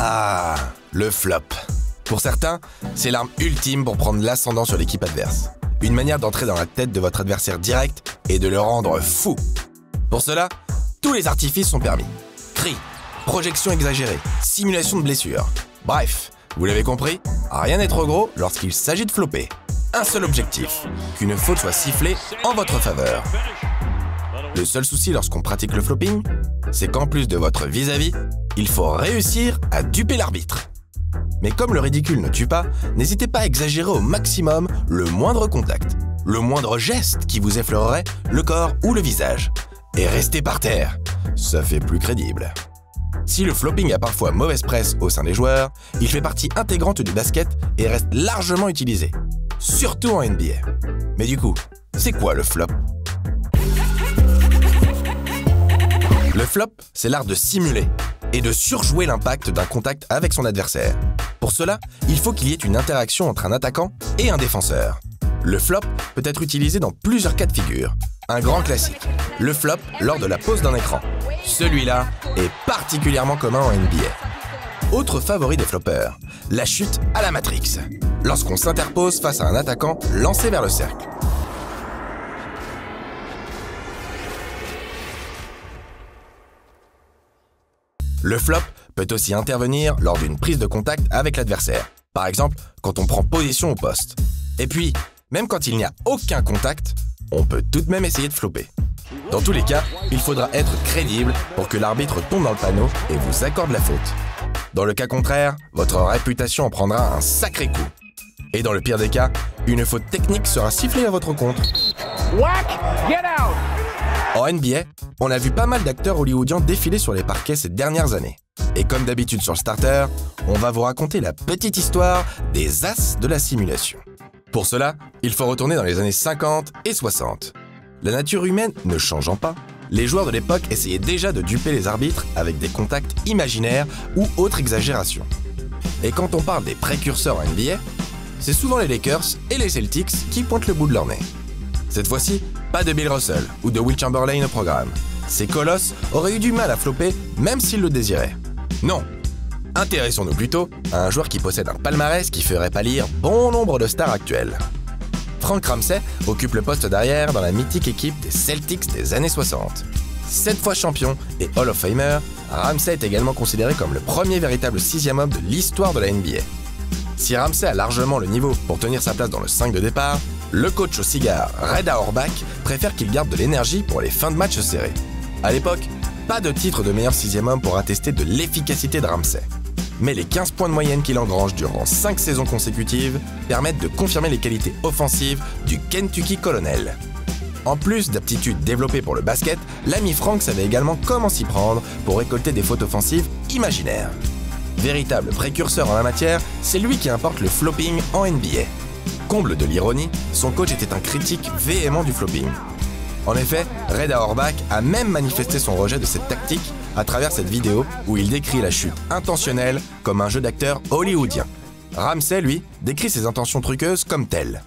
Ah, le flop. Pour certains, c'est l'arme ultime pour prendre l'ascendant sur l'équipe adverse. Une manière d'entrer dans la tête de votre adversaire direct et de le rendre fou. Pour cela, tous les artifices sont permis. Cris, projections exagérées, simulation de blessures. Bref, vous l'avez compris, rien n'est trop gros lorsqu'il s'agit de flopper. Un seul objectif, qu'une faute soit sifflée en votre faveur. Le seul souci lorsqu'on pratique le flopping, c'est qu'en plus de votre vis-à-vis, il faut réussir à duper l'arbitre. Mais comme le ridicule ne tue pas, n'hésitez pas à exagérer au maximum le moindre contact, le moindre geste qui vous effleurerait le corps ou le visage. Et restez par terre, ça fait plus crédible. Si le flopping a parfois mauvaise presse au sein des joueurs, il fait partie intégrante du basket et reste largement utilisé, surtout en NBA. Mais du coup, c'est quoi le flop ? Le flop, c'est l'art de simuler et de surjouer l'impact d'un contact avec son adversaire. Pour cela, il faut qu'il y ait une interaction entre un attaquant et un défenseur. Le flop peut être utilisé dans plusieurs cas de figure. Un grand classique, le flop lors de la pause d'un écran. Celui-là est particulièrement commun en NBA. Autre favori des floppeurs, la chute à la Matrix, lorsqu'on s'interpose face à un attaquant lancé vers le cercle. Le flop peut aussi intervenir lors d'une prise de contact avec l'adversaire, par exemple quand on prend position au poste. Et puis, même quand il n'y a aucun contact, on peut tout de même essayer de flopper. Dans tous les cas, il faudra être crédible pour que l'arbitre tombe dans le panneau et vous accorde la faute. Dans le cas contraire, votre réputation en prendra un sacré coup. Et dans le pire des cas, une faute technique sera sifflée à votre compte. Whack, get out! En NBA, on a vu pas mal d'acteurs hollywoodiens défiler sur les parquets ces dernières années. Et comme d'habitude sur le starter, on va vous raconter la petite histoire des as de la simulation. Pour cela, il faut retourner dans les années 50 et 60. La nature humaine ne changeant pas, les joueurs de l'époque essayaient déjà de duper les arbitres avec des contacts imaginaires ou autres exagérations. Et quand on parle des précurseurs en NBA, c'est souvent les Lakers et les Celtics qui pointent le bout de leur nez. Cette fois-ci, pas de Bill Russell ou de Will Chamberlain au programme. Ces colosses auraient eu du mal à flopper même s'ils le désiraient. Non, intéressons-nous plutôt à un joueur qui possède un palmarès qui ferait pâlir bon nombre de stars actuelles. Frank Ramsey occupe le poste d'arrière dans la mythique équipe des Celtics des années 60. 7 fois champion et Hall of Famer, Ramsey est également considéré comme le premier véritable sixième homme de l'histoire de la NBA. Si Ramsey a largement le niveau pour tenir sa place dans le 5 de départ, le coach au cigare Red Auerbach préfère qu'il garde de l'énergie pour les fins de match serrés. À l'époque, pas de titre de meilleur sixième homme pour attester de l'efficacité de Ramsey. Mais les 15 points de moyenne qu'il engrange durant 5 saisons consécutives permettent de confirmer les qualités offensives du Kentucky Colonel. En plus d'aptitudes développées pour le basket, l'ami Frank savait également comment s'y prendre pour récolter des fautes offensives imaginaires. Véritable précurseur en la matière, c'est lui qui importe le flopping en NBA. Comble de l'ironie, son coach était un critique véhément du flopping. En effet, Red Auerbach a même manifesté son rejet de cette tactique à travers cette vidéo où il décrit la chute intentionnelle comme un jeu d'acteur hollywoodien. Ramsey, lui, décrit ses intentions truqueuses comme telles.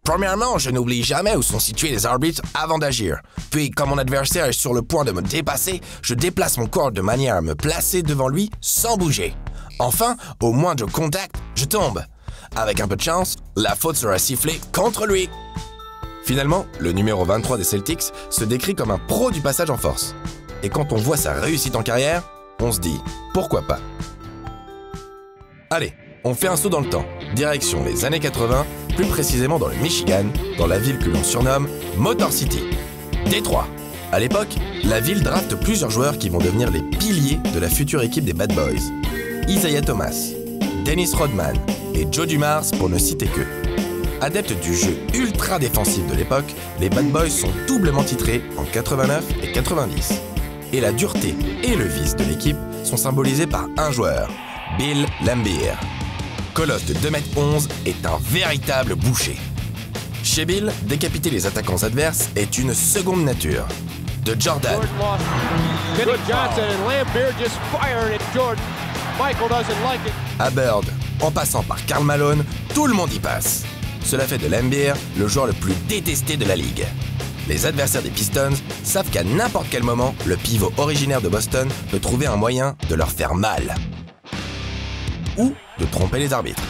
Premièrement, je n'oublie jamais où sont situés les arbitres avant d'agir. Puis, quand mon adversaire est sur le point de me dépasser, je déplace mon corps de manière à me placer devant lui sans bouger. Enfin, au moindre contact, je tombe. Avec un peu de chance, la faute sera sifflée contre lui. Finalement, le numéro 23 des Celtics se décrit comme un pro du passage en force. Et quand on voit sa réussite en carrière, on se dit « pourquoi pas ?» Allez, on fait un saut dans le temps, direction les années 80, plus précisément dans le Michigan, dans la ville que l'on surnomme Motor City, Détroit. À l'époque, la ville drafte plusieurs joueurs qui vont devenir les piliers de la future équipe des Bad Boys. Isaiah Thomas, Dennis Rodman et Joe Dumars pour ne citer qu'eux. Adeptes du jeu ultra défensif de l'époque, les Bad Boys sont doublement titrés en 89 et 90. Et la dureté et le vice de l'équipe sont symbolisés par un joueur, Bill Laimbeer. Colosse de 2,11 m est un véritable boucher. Chez Bill, décapiter les attaquants adverses est une seconde nature. De Jordan à Bird, en passant par Karl Malone, tout le monde y passe. Cela fait de Laimbeer le joueur le plus détesté de la ligue. Les adversaires des Pistons savent qu'à n'importe quel moment, le pivot originaire de Boston peut trouver un moyen de leur faire mal. ou de tromper les arbitres.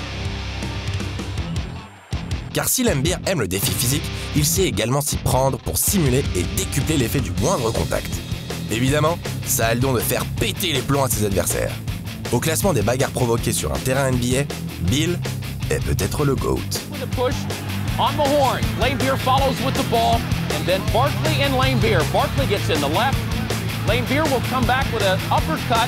Car si Laimbeer aime le défi physique, il sait également s'y prendre pour simuler et décupler l'effet du moindre contact. Évidemment, ça a le don de faire péter les plombs à ses adversaires. Au classement des bagarres provoquées sur un terrain NBA, Bill est peut-être le GOAT. On the horn, Laimbeer follows with the ball, and then Barkley and Laimbeer. Barkley gets in the left. Laimbeer will come back with an uppercut.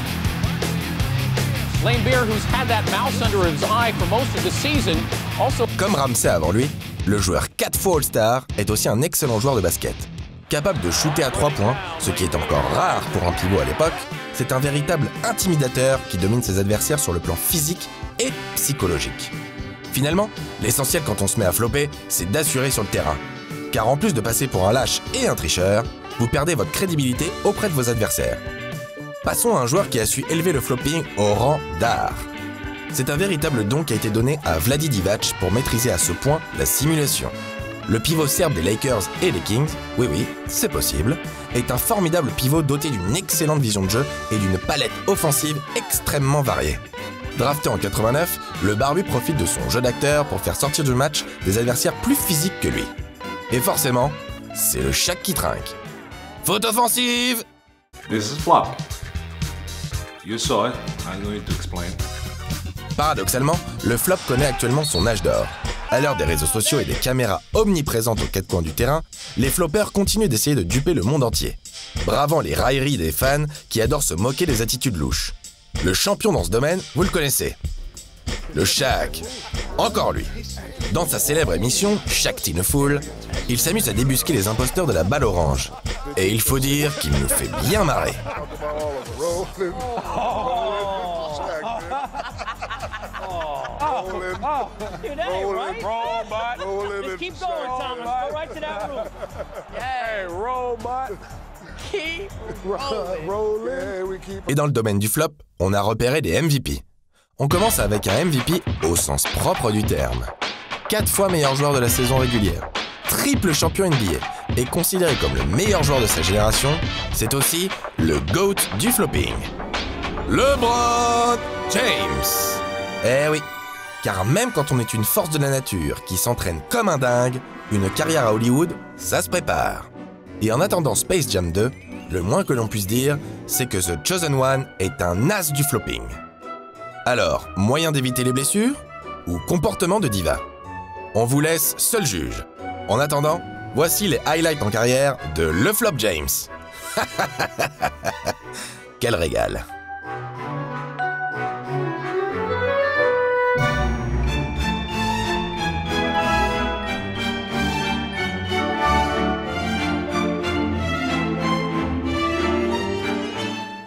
Laimbeer, who's had that mouse under his eye for most of the season, also... Comme Ramsey avant lui, le joueur 4 fois All-Star est aussi un excellent joueur de basket. Capable de shooter à 3 points, ce qui est encore rare pour un pivot à l'époque, c'est un véritable intimidateur qui domine ses adversaires sur le plan physique et psychologique. Finalement, l'essentiel quand on se met à flopper, c'est d'assurer sur le terrain. Car en plus de passer pour un lâche et un tricheur, vous perdez votre crédibilité auprès de vos adversaires. Passons à un joueur qui a su élever le flopping au rang d'art. C'est un véritable don qui a été donné à Vlade Divac pour maîtriser à ce point la simulation. Le pivot serbe des Lakers et des Kings, oui, c'est possible, est un formidable pivot doté d'une excellente vision de jeu et d'une palette offensive extrêmement variée. Drafté en 89, le barbu profite de son jeu d'acteur pour faire sortir du match des adversaires plus physiques que lui. Et forcément, c'est le Shaq qui trinque. Faute offensive! This is flop. You saw it. I'm going to explain. Paradoxalement, le flop connaît actuellement son âge d'or. À l'heure des réseaux sociaux et des caméras omniprésentes aux quatre coins du terrain, les floppers continuent d'essayer de duper le monde entier, bravant les railleries des fans qui adorent se moquer des attitudes louches. Le champion dans ce domaine, vous le connaissez. Le Shaq. Encore lui. Dans sa célèbre émission Shaqtin' a Fool, il s'amuse à débusquer les imposteurs de la balle orange. Et il faut dire qu'il nous fait bien marrer. Dude, that ain't right. Just keep going, Thomas. Go right to that room. Hey, robot. Keep rolling. Et dans le domaine du flop, on a repéré des MVP. On commence avec un MVP au sens propre du terme. 4 fois meilleur joueur de la saison régulière, triple champion NBA et considéré comme le meilleur joueur de sa génération, c'est aussi le GOAT du flopping. LeBron James. Eh oui, car même quand on est une force de la nature qui s'entraîne comme un dingue, une carrière à Hollywood, ça se prépare. Et en attendant Space Jam 2, le moins que l'on puisse dire, c'est que The Chosen One est un as du flopping. Alors, moyen d'éviter les blessures ou comportement de diva? On vous laisse seul juge. En attendant, voici les highlights en carrière de Le Flop James. Quel régal!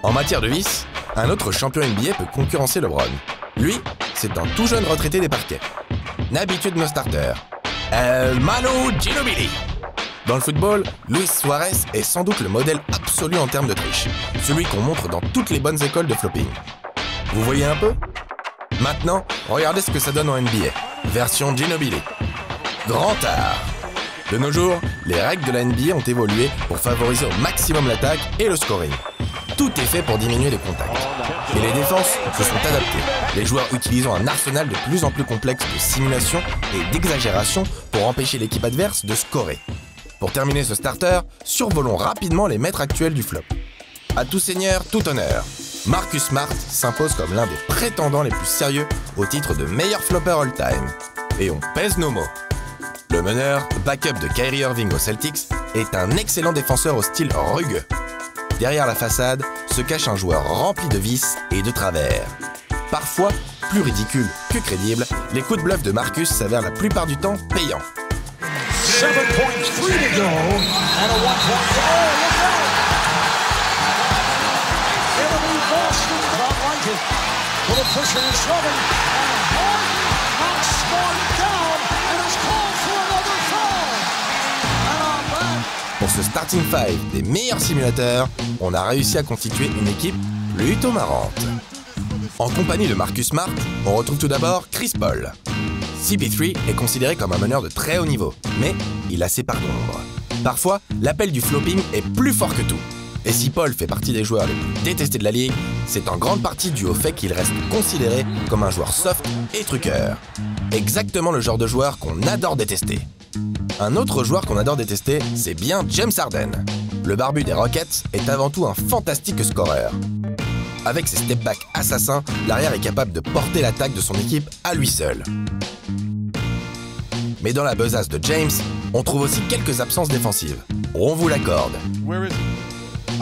En matière de vice, un autre champion NBA peut concurrencer LeBron. Lui, c'est un tout jeune retraité des parquets. N'habitué de nos starters, El Manu Ginobili. Dans le football, Luis Suarez est sans doute le modèle absolu en termes de triche, celui qu'on montre dans toutes les bonnes écoles de flopping. Vous voyez un peu? Maintenant, regardez ce que ça donne en NBA, version Ginobili. Grand art! De nos jours, les règles de la NBA ont évolué pour favoriser au maximum l'attaque et le scoring. Tout est fait pour diminuer les contacts. Et les défenses se sont adaptées, les joueurs utilisant un arsenal de plus en plus complexe de simulation et d'exagération pour empêcher l'équipe adverse de scorer. Pour terminer ce starter, survolons rapidement les maîtres actuels du flop. À tout seigneur, tout honneur. Marcus Smart s'impose comme l'un des prétendants les plus sérieux au titre de meilleur flopper all-time. Et on pèse nos mots. Le meneur, backup de Kyrie Irving aux Celtics, est un excellent défenseur au style rugueux. Derrière la façade se cache un joueur rempli de vices et de travers. Parfois, plus ridicule que crédible, les coups de bluff de Marcus s'avèrent la plupart du temps payants. 7.3 to go, and a 1-point. Oh, look out! It'll be Boston right it. For the pushing and shoving, and Harden knocks Smart down, and is called for another foul. And on that. Pour ce starting five des meilleurs simulateurs, on a réussi à constituer une équipe plutôt marrante. En compagnie de Marcus Smart, on retrouve tout d'abord Chris Paul. CP3 est considéré comme un meneur de très haut niveau, mais il a ses parts d'ombre. Parfois, l'appel du flopping est plus fort que tout. Et si Paul fait partie des joueurs les plus détestés de la ligue, c'est en grande partie dû au fait qu'il reste considéré comme un joueur soft et truqueur. Exactement le genre de joueur qu'on adore détester. Un autre joueur qu'on adore détester, c'est bien James Harden. Le barbu des Rockets est avant tout un fantastique scoreur. Avec ses step-backs assassins, l'arrière est capable de porter l'attaque de son équipe à lui seul. Mais dans la besace de James, on trouve aussi quelques absences défensives. On vous l'accorde.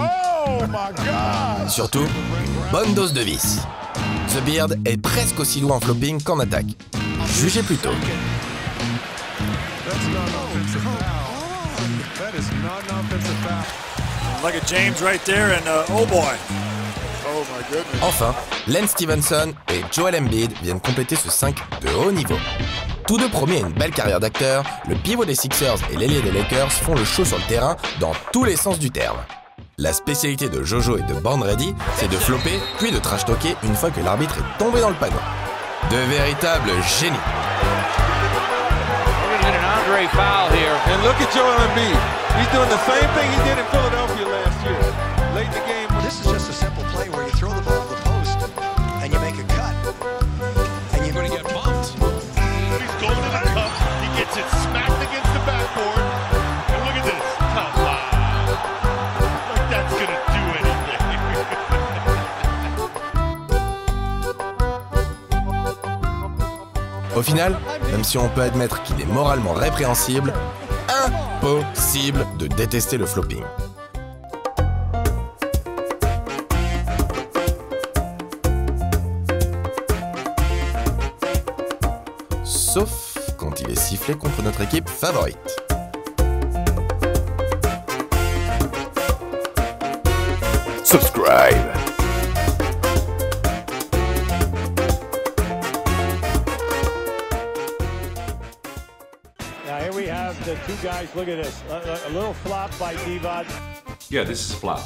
Oh my God! Surtout, bonne dose de vice. The Beard est presque aussi loin en flopping qu'en attaque. Jugez plutôt. Look at James right there and oh boy. Oh my goodness. Enfin, Lance Stevenson et Joel Embiid viennent compléter ce 5 de haut niveau. Tous deux promis à une belle carrière d'acteur, le pivot des Sixers et l'ailier des Lakers font le show sur le terrain dans tous les sens du terme. La spécialité de Jojo et de Born Ready, c'est de flopper puis de trash-talker une fois que l'arbitre est tombé dans le panneau. De véritables génies. Andre foul here. And look at Joel Embiid. He's doing the same thing he did in Philadelphia last year. Late in the game. This is just a simple play where you throw the ball to the post and you make a cut. And you're going to get bumped. He's going to the cup. He gets it smacked against the backboard. And look at this. Come on. Like that's going to do anything. Au final, même si on peut admettre qu'il est moralement répréhensible, impossible de détester le flopping. Sauf quand il est sifflé contre notre équipe favorite. Subscribe. Now here we have the two guys. Look at this. A little flop by Divac. Yeah, this is flop.